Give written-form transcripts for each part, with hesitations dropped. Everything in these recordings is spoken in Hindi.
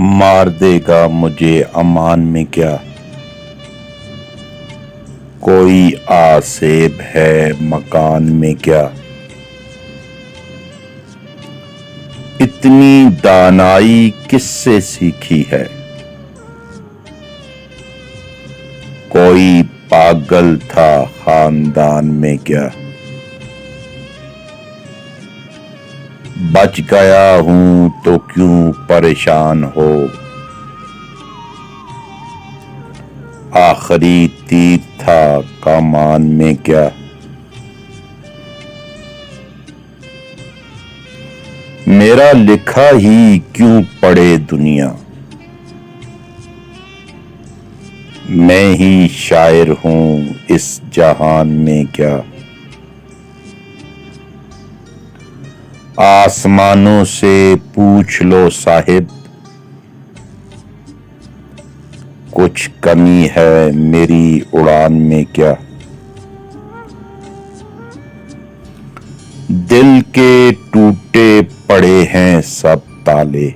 मार देगा मुझे अमान में क्या, कोई आसेब है मकान में क्या। इतनी दानाई किससे सीखी है, कोई पागल था खानदान में क्या। बच गया हूं तो क्यों परेशान हो, आखिरी तीर था कमान में क्या। मेरा लिखा ही क्यों पड़े दुनिया, मैं ही शायर हूं इस जहान में क्या। आसमानों से पूछ लो साहिब, कुछ कमी है मेरी उड़ान में क्या। दिल के टूटे पड़े हैं सब ताले,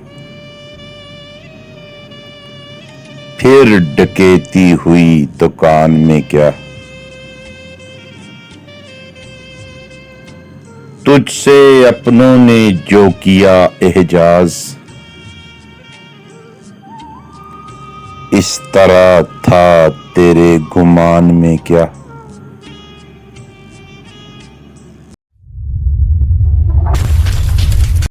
फिर डकैती हुई दुकान में क्या। तुझसे अपनों ने जो किया एहजाज, इस तरह था तेरे गुमान में क्या।